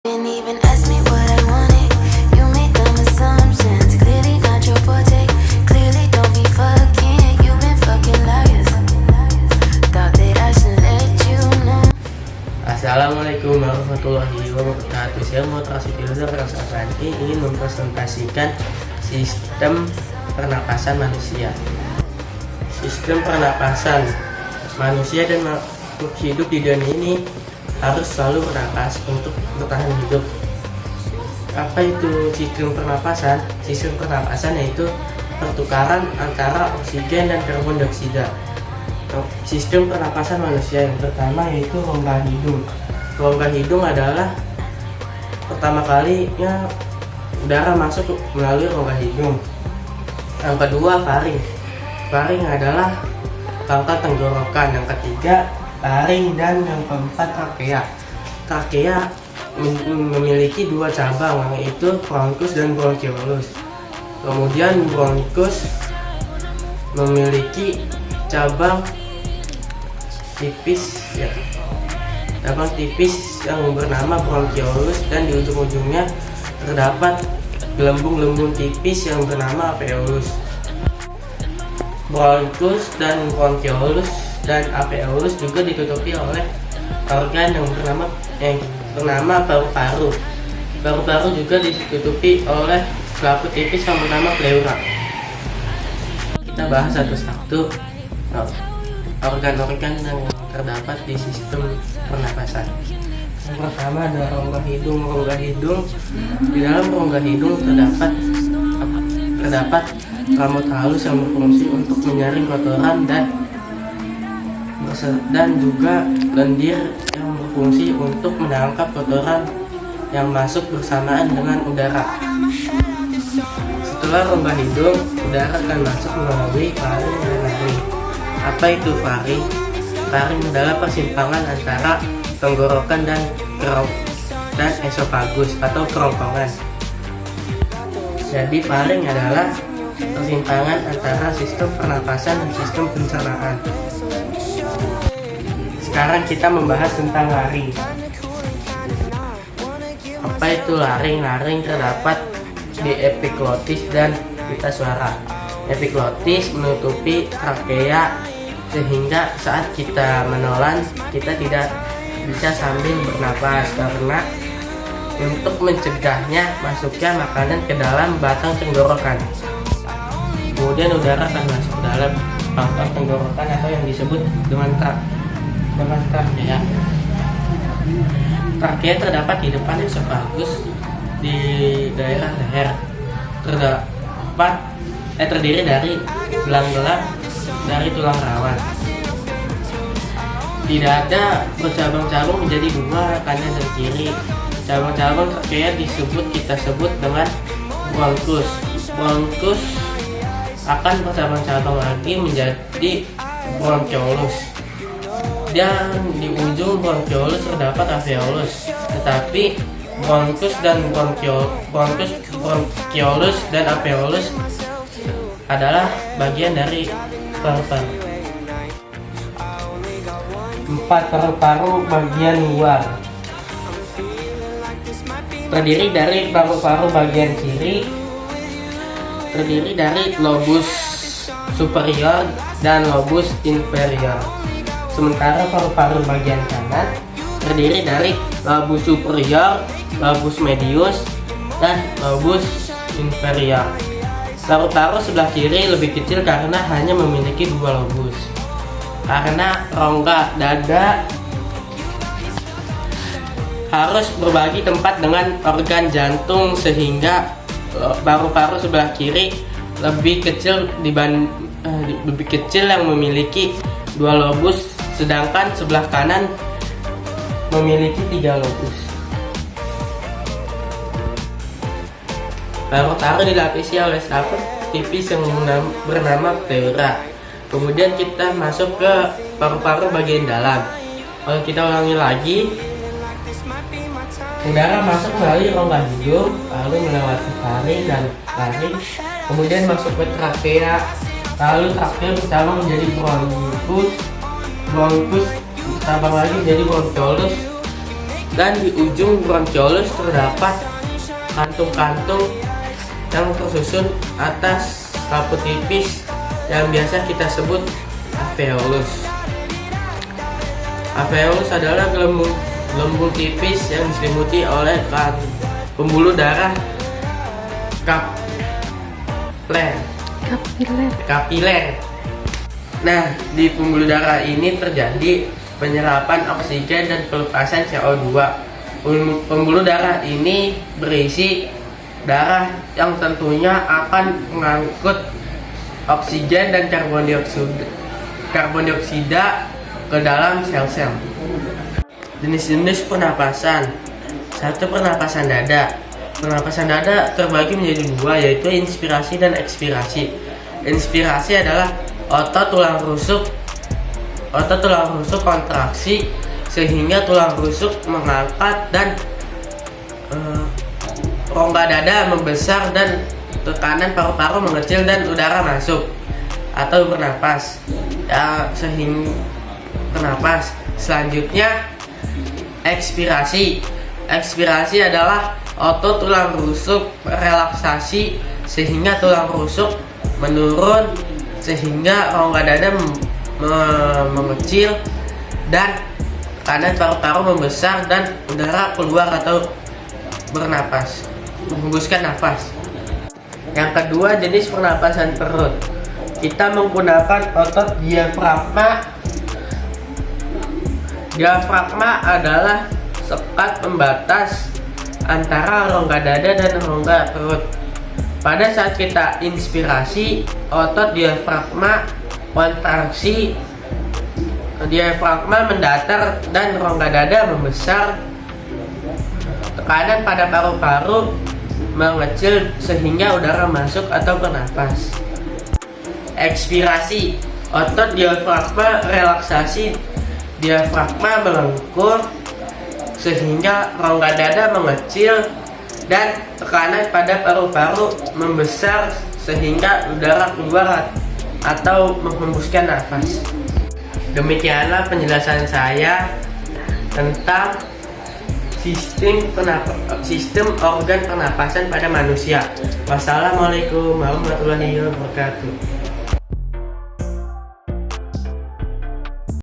Didn't even ask me what I wanted. You made dumb assumptions. Clearly not your forte. Clearly don't be fucking. You've been fucking liars. Thought that I should let you know. Assalamualaikum warahmatullahi wabarakatuh. Saya Motivasi Filosof Rasafandi ingin mempresentasikan sistem pernapasan manusia. Sistem pernapasan manusia dan makhluk hidup di dunia ini harus selalu bernapas untuk bertahan hidup. Apa itu sistem pernapasan? Sistem pernapasan yaitu pertukaran antara oksigen dan karbon dioksida. Sistem pernapasan manusia yang pertama yaitu rongga hidung. Rongga hidung adalah pertama kalinya udara masuk melalui rongga hidung. Yang kedua faring. Faring adalah pangkal tenggorokan. Yang ketiga laring, dan yang keempat trakea. Trakea memiliki dua cabang, yaitu bronkus dan bronkiolus. Kemudian bronkus memiliki cabang tipis cabang tipis yang bernama bronkiolus, dan di ujung-ujungnya terdapat gelembung-gelembung tipis yang bernama alveolus. Bronkus dan bronkiolus dan alveolus juga ditutupi oleh organ yang bernama paru-paru. Paru-paru juga ditutupi oleh selaput tipis yang bernama pleura. Kita bahas satu-satu organ-organ yang terdapat di sistem pernapasan. Yang pertama ada rongga hidung. Rongga hidung, di dalam rongga hidung terdapat rambut halus yang berfungsi untuk menyaring kotoran dan juga lendir yang berfungsi untuk menangkap kotoran yang masuk bersamaan dengan udara. Setelah rongga hidung, udara akan masuk melalui faring dan laring. Apa itu faring? Faring adalah persimpangan antara tenggorokan dan esofagus atau kerongkongan. Jadi faring adalah persimpangan antara sistem pernapasan dan sistem pencernaan. Sekarang kita membahas tentang laring. Apa itu laring? Laring terdapat di epiglotis dan pita suara. Epiglotis menutupi trakea sehingga saat kita menelan kita tidak bisa sambil bernapas, karena untuk mencegahnya masuknya makanan ke dalam batang tenggorokan. Kemudian udara akan masuk ke dalam pangkal tenggorokan atau yang disebut dengan trakea. Trakea terdapat di depan esofagus di daerah leher. Terdiri dari gelang-gelang dari tulang rawan. Tidak ada bercabang-cabang menjadi dua, kanan dan kiri. Cabang-cabang trakea kita sebut dengan bronkus. Bronkus akan bercabang-cabang lagi menjadi bronkiolus. Dan di ujung bronkiolus terdapat alveolus. Tetapi bronkus, bronkiolus dan alveolus adalah bagian dari paru-paru. 4. Paru-paru bagian luar. Terdiri dari paru-paru bagian kiri, terdiri dari lobus superior dan lobus inferior. Sementara paru-paru bagian kanan terdiri dari lobus superior, lobus medius, dan lobus inferior. Paru-paru sebelah kiri lebih kecil karena hanya memiliki dua lobus. Karena rongga dada harus berbagi tempat dengan organ jantung, sehingga paru-paru sebelah kiri lebih kecil yang memiliki dua lobus, sedangkan sebelah kanan memiliki 3 lobus. Paru-paru dilapisi oleh selaput tipis yang bernama pleura. Kemudian kita masuk ke paru-paru bagian dalam. Kalau kita ulangi lagi, udara masuk melalui rongga hidung, lalu melewati faring dan laring, kemudian masuk ke trakea, lalu trakea bercabang menjadi bronkus bercabang lagi menjadi bronkiolus, dan di ujung bronchiolus terdapat kantung-kantung yang tersusun atas selaput tipis yang biasa kita sebut alveolus. Alveolus adalah gelembung tipis yang diselimuti oleh pembuluh darah kapiler. Nah, di pembuluh darah ini terjadi penyerapan oksigen dan pelepasan CO2. Pembuluh darah ini berisi darah yang tentunya akan mengangkut oksigen dan karbon dioksida ke dalam sel-sel. Jenis-jenis pernapasan. 1. Pernapasan dada. Pernapasan dada terbagi menjadi 2, yaitu inspirasi dan ekspirasi. Inspirasi adalah otot tulang rusuk kontraksi sehingga tulang rusuk mengangkat dan rongga dada membesar dan tekanan paru-paru mengecil dan udara masuk atau bernapas. Sehingga bernapas. Selanjutnya ekspirasi. Ekspirasi adalah otot tulang rusuk relaksasi sehingga tulang rusuk menurun sehingga rongga dada mengecil dan tekanan paru-paru membesar dan udara keluar atau bernapas, menghembuskan nafas. Yang kedua, jenis pernapasan perut. Kita menggunakan otot diafragma. Diafragma adalah sekat pembatas antara rongga dada dan rongga perut. Pada saat kita inspirasi, otot diafragma kontraksi, diafragma mendatar dan rongga dada membesar. Tekanan pada paru-paru mengecil sehingga udara masuk atau bernapas. Ekspirasi, otot diafragma relaksasi, diafragma melengkur sehingga rongga dada mengecil dan tekanan pada paru-paru membesar sehingga udara keluar atau menghembuskan nafas. Demikianlah penjelasan saya tentang sistem organ pernapasan pada manusia. Wassalamualaikum warahmatullahi wabarakatuh.